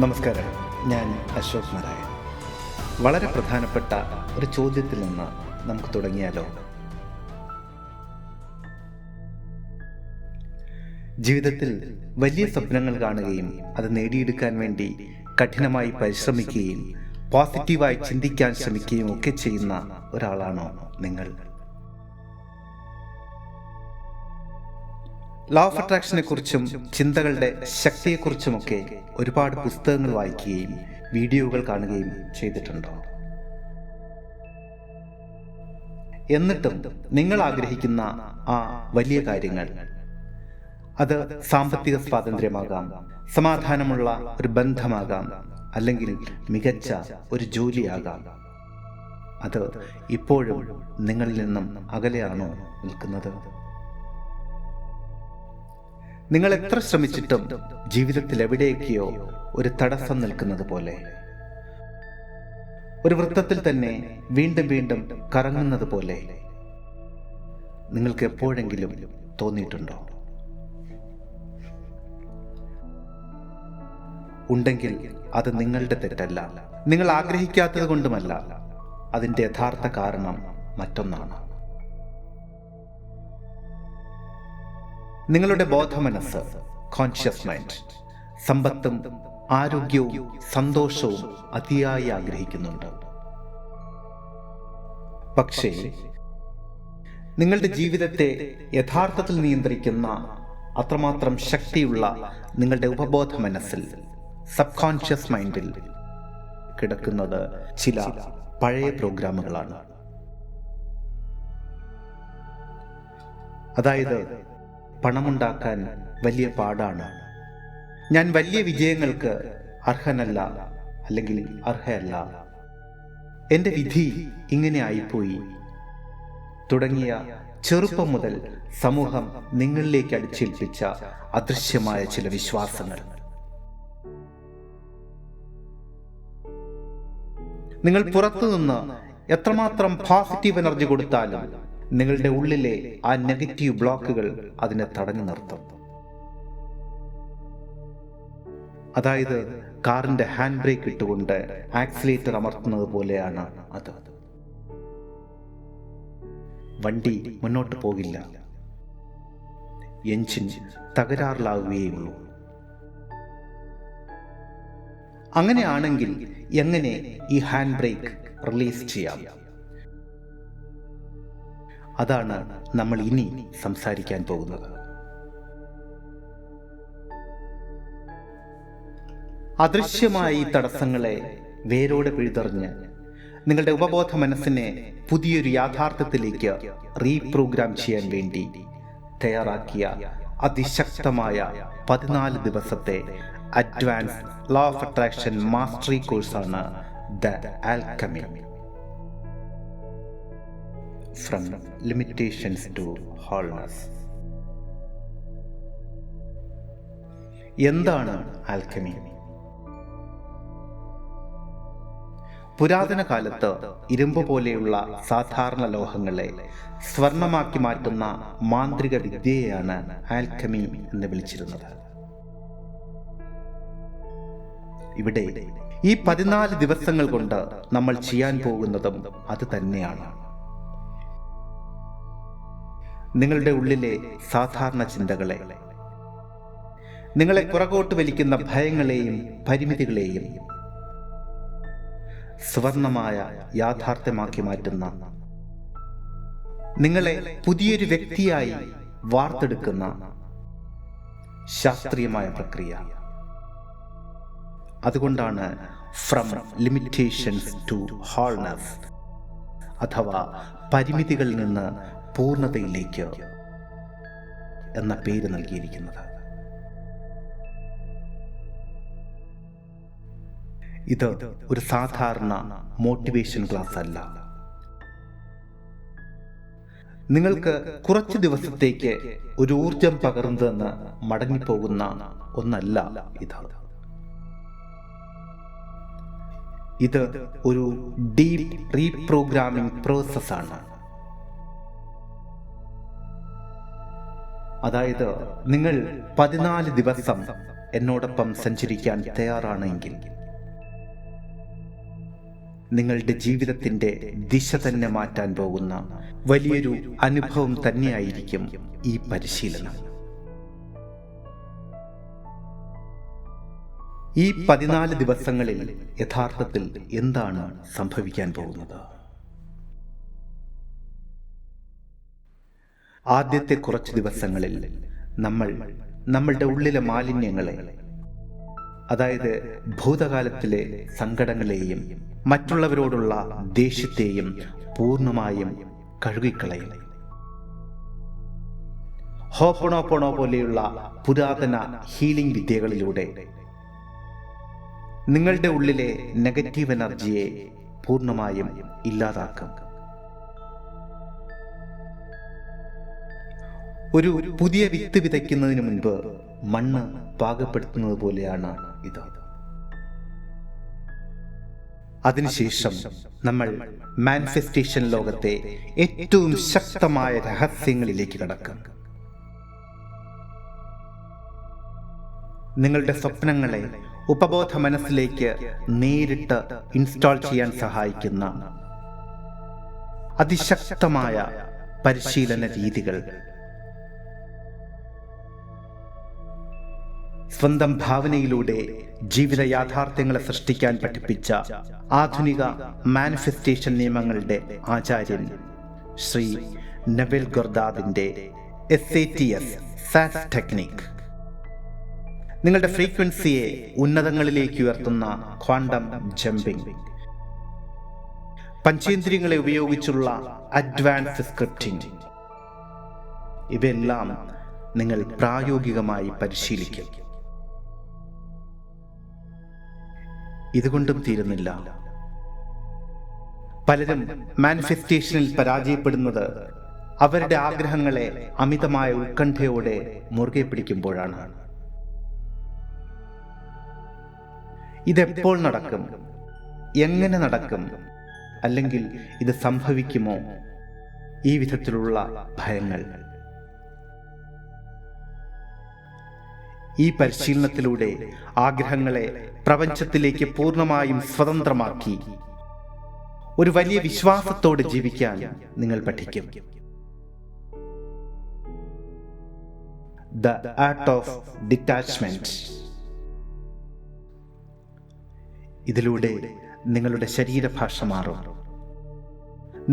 നമസ്കാരം, ഞാൻ അശോക് നാരായൺ. വളരെ പ്രധാനപ്പെട്ട ഒരു ചോദ്യത്തിൽ നിന്ന് നമുക്ക് തുടങ്ങിയാലോ? ജീവിതത്തിൽ വലിയ സ്വപ്നങ്ങൾ കാണുകയും അത് നേടിയെടുക്കാൻ വേണ്ടി കഠിനമായി പരിശ്രമിക്കുകയും പോസിറ്റീവായി ചിന്തിക്കാൻ ശ്രമിക്കുകയും ഒക്കെ ചെയ്യുന്ന ഒരാളാണോ നിങ്ങൾ? ലോ ഓഫ് അട്രാക്ഷനെ കുറിച്ചും ചിന്തകളുടെ ശക്തിയെക്കുറിച്ചുമൊക്കെ ഒരുപാട് പുസ്തകങ്ങൾ വായിക്കുകയും വീഡിയോകൾ കാണുകയും ചെയ്തിട്ടുണ്ടോ? എന്നിട്ടും നിങ്ങൾ ആഗ്രഹിക്കുന്ന ആ വലിയ കാര്യങ്ങൾ, അത് സാമ്പത്തിക സ്വാതന്ത്ര്യമാകാം, സമാധാനമുള്ള ഒരു ബന്ധമാകാം, അല്ലെങ്കിൽ മികച്ച ഒരു ജോലിയാകാം, അത് ഇപ്പോഴും നിങ്ങളിൽ നിന്നും അകലെയാണോ നിൽക്കുന്നത്? നിങ്ങൾ എത്ര ശ്രമിച്ചിട്ടും ജീവിതത്തിൽ എവിടെയൊക്കെയോ ഒരു തടസ്സം നിൽക്കുന്നത് പോലെ, ഒരു വൃത്തത്തിൽ തന്നെ വീണ്ടും വീണ്ടും കറങ്ങുന്നത് പോലെ നിങ്ങൾക്ക് എപ്പോഴെങ്കിലും തോന്നിയിട്ടുണ്ടോ? ഉണ്ടെങ്കിൽ അത് നിങ്ങളുടെ തെറ്റല്ല, നിങ്ങൾ ആഗ്രഹിക്കാത്തത് കൊണ്ടുമല്ല. അതിൻ്റെ യഥാർത്ഥ കാരണം മറ്റൊന്നാണ്. നിങ്ങളുടെ ബോധമനസ്സ്, കോൺഷ്യസ് മൈൻഡ്, സമ്പത്തും ആരോഗ്യവും സന്തോഷവും അതിയായി ആഗ്രഹിക്കുന്നുണ്ട്. പക്ഷേ നിങ്ങളുടെ ജീവിതത്തെ യഥാർത്ഥത്തിൽ നിയന്ത്രിക്കുന്ന അത്രമാത്രം ശക്തിയുള്ള നിങ്ങളുടെ ഉപബോധ മനസ്സിൽ, സബ് കോൺഷ്യസ് മൈൻഡിൽ കിടക്കുന്നത് ചില പഴയ പ്രോഗ്രാമുകളാണ്. അതായത്, പണമുണ്ടാക്കാൻ വലിയ പാടാണ്, ഞാൻ വലിയ വിജയങ്ങൾക്ക് അർഹനല്ല, അല്ലെങ്കിൽ അർഹയല്ല, എൻ്റെ വിധി ഇങ്ങനെ ആയിപ്പോയി തുടങ്ങിയ ചെറുപ്പം മുതൽ സമൂഹം നിങ്ങളിലേക്ക് അടിച്ചേൽപ്പിച്ച അദൃശ്യമായ ചില വിശ്വാസങ്ങൾ. നിങ്ങൾ പുറത്തുനിന്ന് എത്രമാത്രം പോസിറ്റീവ് എനർജി കൊടുത്താലും നിങ്ങളുടെ ഉള്ളിലെ ആ നെഗറ്റീവ് ബ്ലോക്കുകൾ അതിനെ തടഞ്ഞു നിർത്തും. അതായത്, കാറിന്റെ ഹാൻഡ് ബ്രേക്ക് ഇട്ടുകൊണ്ട് ആക്സിലേറ്റർ അമർത്തുന്നത് പോലെയാണ് അത്. വണ്ടി മുന്നോട്ട് പോകില്ല, എഞ്ചിൻ തകരാറിലാവുകയുള്ളൂ. അങ്ങനെയാണെങ്കിൽ എങ്ങനെ ഈ ഹാൻഡ് ബ്രേക്ക് റിലീസ് ചെയ്യാം? അതാണ് നമ്മൾ ഇനി സംസാരിക്കാൻ പോകുന്നത്. അദൃശ്യമായ ഈ തടസ്സങ്ങളെ വേരോടെ പിഴുതെറിഞ്ഞ് നിങ്ങളുടെ ഉപബോധ മനസ്സിനെ പുതിയൊരു യാഥാർത്ഥ്യത്തിലേക്ക് റീപ്രോഗ്രാം ചെയ്യാൻ വേണ്ടി തയ്യാറാക്കിയ അതിശക്തമായ 14 ദിവസത്തെ advance law of attraction mastery കോഴ്സാണ് the alchemy. From limitations to wholeness. എന്താണ് ആൽക്കമി? പുരാതന കാലത്ത് ഇരുമ്പ് പോലെയുള്ള സാധാരണ ലോഹങ്ങളെ സ്വർണമാക്കി മാറ്റുന്ന മാന്ത്രിക വിദ്യയാണ് ആൽക്കമി എന്ന് വിളിച്ചിരുന്നത്. ഇവിടെ ഈ 14 ദിവസങ്ങൾ കൊണ്ട് നമ്മൾ ചെയ്യാൻ പോകുന്നതും അത് തന്നെയാണ്. നിങ്ങളുടെ ഉള്ളിലെ സാധാരണ ചിന്തകളെ, നിങ്ങളെ പുറകോട്ട് വലിക്കുന്ന ഭയങ്ങളെയും പരിമിതികളെയും സുവർണമായ യാഥാർത്ഥ്യമാക്കി മാറ്റുന്ന, നിങ്ങളെ പുതിയൊരു വ്യക്തിയായി വാർത്തെടുക്കുന്ന ശാസ്ത്രീയമായ പ്രക്രിയ. അതുകൊണ്ടാണ് ഫ്രം ലിമിറ്റേഷൻസ് ടു ഹോൾനെസ്, അഥവാ പരിമിതികളിൽ നിന്ന് പൂർണ്ണതയിലേക്ക് എന്ന പേര് നൽകിയിരിക്കുന്നത്. ഇത് ഒരു സാധാരണ മോട്ടിവേഷൻ ക്ലാസ് അല്ല. നിങ്ങൾക്ക് കുറച്ചു ദിവസത്തേക്ക് ഒരു ഊർജം പകർന്നെന്ന് മടങ്ങിപ്പോകുന്ന ഒന്നല്ല ഇത്. ഇത് ഒരു ഡീപ്പ് റീപ്രോഗ്രാമിംഗ് പ്രോസസ്സാണ്. അതായത് നിങ്ങൾ 14 ദിവസം എന്നോടൊപ്പം സഞ്ചരിക്കാൻ തയ്യാറാണെങ്കിൽ നിങ്ങളുടെ ജീവിതത്തിൻ്റെ ദിശ തന്നെ മാറ്റാൻ പോകുന്ന വലിയൊരു അനുഭവം തന്നെയായിരിക്കും ഈ പരിശീലനം. ഈ 14 ദിവസങ്ങളിൽ യഥാർത്ഥത്തിൽ എന്താണ് സംഭവിക്കാൻ പോകുന്നത്? ആദ്യത്തെ കുറച്ച് ദിവസങ്ങളിൽ നമ്മൾ നമ്മളുടെ ഉള്ളിലെ മാലിന്യങ്ങളെ, അതായത് ഭൂതകാലത്തിലെ സങ്കടങ്ങളെയും മറ്റുള്ളവരോടുള്ള ദേഷ്യത്തെയും പൂർണ്ണമായും കഴുകിക്കളയും. ഹോപ്പണോപ്പണോ പോലെയുള്ള പുരാതന ഹീലിംഗ് വിദ്യകളിലൂടെ നിങ്ങളുടെ ഉള്ളിലെ നെഗറ്റീവ് എനർജിയെ പൂർണ്ണമായും ഇല്ലാതാക്കും. ഒരു പുതിയ വിത്ത് വിതയ്ക്കുന്നതിന് മുൻപ് മണ്ണ് പാകപ്പെടുത്തുന്നത് പോലെയാണ് ഇത്. അതിനുശേഷം നമ്മൾ മാനിഫെസ്റ്റേഷൻ ലോകത്തെ ഏറ്റവും ശക്തമായ രഹസ്യങ്ങളിലേക്ക് കടക്കും. നിങ്ങളുടെ സ്വപ്നങ്ങളെ ഉപബോധ മനസ്സിലേക്ക് നേരിട്ട് ഇൻസ്റ്റാൾ ചെയ്യാൻ സഹായിക്കുന്ന അതിശക്തമായ പരിശീലന രീതികൾ, സ്വന്തം ഭാവനയിലൂടെ ജീവിത യാഥാർത്ഥ്യങ്ങളെ സൃഷ്ടിക്കാൻ പഠിപ്പിച്ച ആധുനിക മാനിഫെസ്റ്റേഷൻ നിയമങ്ങളുടെ ആചാര്യൻ ശ്രീ നവീൽ ഗുർദാദിന്റെ SATS സാറ്റ് ടെക്നിക്, നിങ്ങളുടെ ഫ്രീക്വൻസിയെ ഉന്നതങ്ങളിലേക്ക് ഉയർത്തുന്ന ക്വാണ്ടം ജമ്പിംഗ്, പഞ്ചേന്ദ്രിയങ്ങളെ ഉപയോഗിച്ചുള്ള അഡ്വാൻസ് സ്ക്രിപ്റ്റിംഗ്, ഇവയെല്ലാം നിങ്ങൾ പ്രായോഗികമായി പരിശീലിക്കും. ഇതുകൊണ്ടും തീരുന്നില്ല. പലരും മാനിഫെസ്റ്റേഷനിൽ പരാജയപ്പെടുന്നത് അവരുടെ ആഗ്രഹങ്ങളെ അമിതമായ ഉത്കണ്ഠയോടെ മുറുകെ പിടിക്കുമ്പോഴാണ്. ഇതെപ്പോൾ നടക്കും, എങ്ങനെ നടക്കും, അല്ലെങ്കിൽ ഇത് സംഭവിക്കുമോ, ഈ വിധത്തിലുള്ള ഭയങ്ങൾ. ഈ പരിശീലനത്തിലൂടെ ആഗ്രഹങ്ങളെ പ്രപഞ്ചത്തിലേക്ക് പൂർണ്ണമായും സ്വതന്ത്രമാക്കി ഒരു വലിയ വിശ്വാസത്തോടെ ജീവിക്കാൻ നിങ്ങൾ പഠിക്കും. The art of detachment. ഇതിലൂടെ നിങ്ങളുടെ ശരീരഭാഷ മാറും,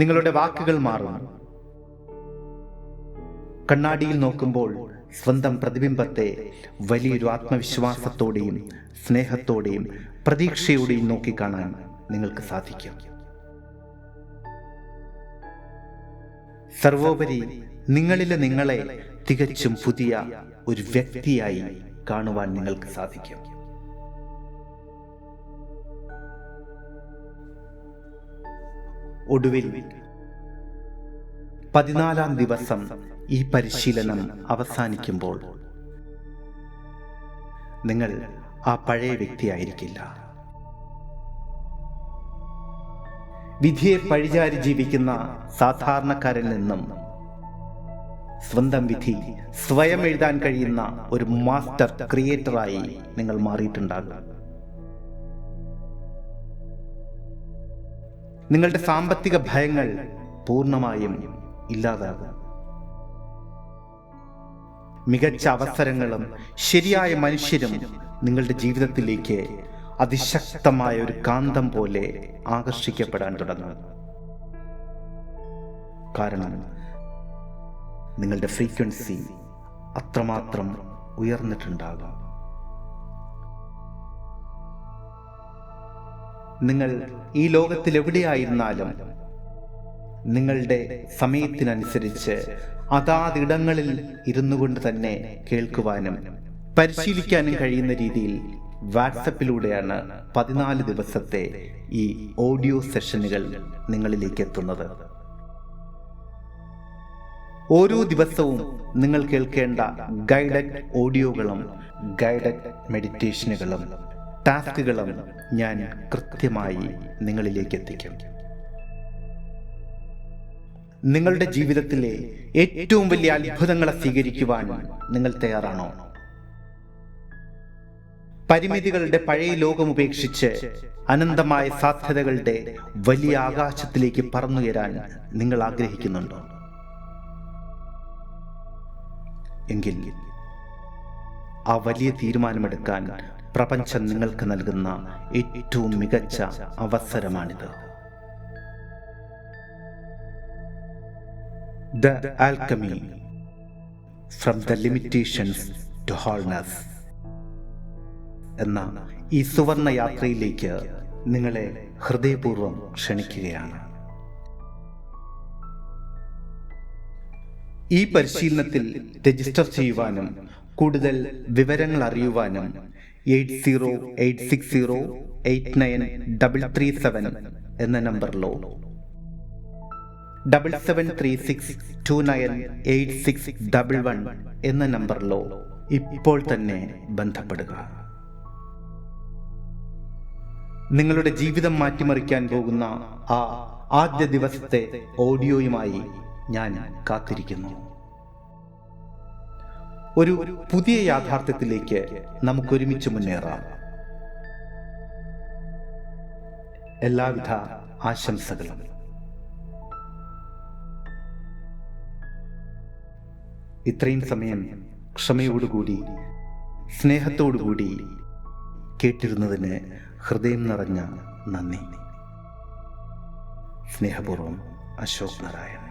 നിങ്ങളുടെ വാക്കുകൾ മാറും. കണ്ണാടിയിൽ നോക്കുമ്പോൾ സ്വന്തം പ്രതിബിംബത്തെ വലിയൊരു ആത്മവിശ്വാസത്തോടെയും സ്നേഹത്തോടെയും പ്രതീക്ഷയോടെയും നോക്കിക്കാണാൻ നിങ്ങൾക്ക് സാധിക്കും. സർവോപരി നിങ്ങളിലെ നിങ്ങളെ തികച്ചും പുതിയ ഒരു വ്യക്തിയായി കാണുവാൻ നിങ്ങൾക്ക് സാധിക്കും. ഒടുവിൽ 14-ാം ദിവസം ഈ പരിശീലനം അവസാനിക്കുമ്പോൾ നിങ്ങൾ ആ പഴയ വ്യക്തിയായിരിക്കില്ല. വിധിയെ പഴിചാരി ജീവിക്കുന്ന സാധാരണക്കാരിൽ നിന്നും സ്വന്തം വിധി സ്വയം എഴുതാൻ കഴിയുന്ന ഒരു മാസ്റ്റർ ക്രിയേറ്ററായി നിങ്ങൾ മാറിയിട്ടുണ്ടാകും. നിങ്ങളുടെ സാമ്പത്തിക ഭയങ്ങൾ പൂർണ്ണമായും ഇല്ലാതാകും. മികച്ച അവസരങ്ങളും ശരിയായ മനുഷ്യരും നിങ്ങളുടെ ജീവിതത്തിലേക്ക് അതിശക്തമായ ഒരു കാന്തം പോലെ ആകർഷിക്കപ്പെടാൻ തുടങ്ങും. കാരണം നിങ്ങളുടെ ഫ്രീക്വൻസി അത്രമാത്രം ഉയർന്നിട്ടുണ്ടാകും. നിങ്ങൾ ഈ ലോകത്തിൽ എവിടെയായിരുന്നാലും നിങ്ങളുടെ സമയത്തിനനുസരിച്ച് അതാതിടങ്ങളിൽ ഇരുന്നു കൊണ്ട് തന്നെ കേൾക്കുവാനും പരിശീലിക്കാനും കഴിയുന്ന രീതിയിൽ വാട്സപ്പിലൂടെയാണ് 14 ദിവസത്തെ ഈ ഓഡിയോ സെഷനുകൾ നിങ്ങളിലേക്ക് എത്തുന്നത്. ഓരോ ദിവസവും നിങ്ങൾ കേൾക്കേണ്ട ഗൈഡഡ് ഓഡിയോകളും ഗൈഡഡ് മെഡിറ്റേഷനുകളും ടാസ്കുകളും ഞാൻ കൃത്യമായി നിങ്ങളിലേക്ക് എത്തിക്കും. നിങ്ങളുടെ ജീവിതത്തിലെ ഏറ്റവും വലിയ അത്ഭുതങ്ങളെ സ്വീകരിക്കുവാൻ നിങ്ങൾ തയ്യാറാണോ? പരിമിതികളുടെ പഴയ ലോകം ഉപേക്ഷിച്ച് അനന്തമായ സാധ്യതകളുടെ വലിയ ആകാശത്തിലേക്ക് പറന്നുയരാൻ നിങ്ങൾ ആഗ്രഹിക്കുന്നുണ്ടോ? എങ്കിൽ ആ വലിയ തീരുമാനമെടുക്കാൻ പ്രപഞ്ചം നിങ്ങൾക്ക് നൽകുന്ന ഏറ്റവും മികച്ച അവസരമാണിത്. The Alchemy, from the limitations to wholeness എന്ന ഈ സുവർണ യാത്രയിലേക്ക് നിങ്ങളെ ഹൃദയപൂർവ്വം ക്ഷണിക്കുകയാണ്. ഈ പരിശീലനത്തിൽ രജിസ്റ്റർ ചെയ്യുവാനും കൂടുതൽ വിവരങ്ങൾ അറിയുവാനും 8086089337 എന്ന നമ്പറിലോ 7736298611 എന്ന നമ്പറിലോ ഇപ്പോൾ തന്നെ ബന്ധപ്പെടുക. നിങ്ങളുടെ ജീവിതം മാറ്റിമറിക്കാൻ പോകുന്ന ആ ആദ്യ ദിവസത്തെ ഓഡിയോയുമായി ഞാൻ കാത്തിരിക്കുന്നു. ഒരു പുതിയ യാഥാർത്ഥ്യത്തിലേക്ക് നമുക്കൊരുമിച്ച് മുന്നേറാം. എല്ലാവിധ ആശംസകളും. ഇത്രയും സമയം ക്ഷമയോടുകൂടി സ്നേഹത്തോടുകൂടി കേട്ടിരുന്നതിന് ഹൃദയം നിറഞ്ഞ നന്ദി. സ്നേഹപൂർവ്വം, അശോക് നാരായൺ.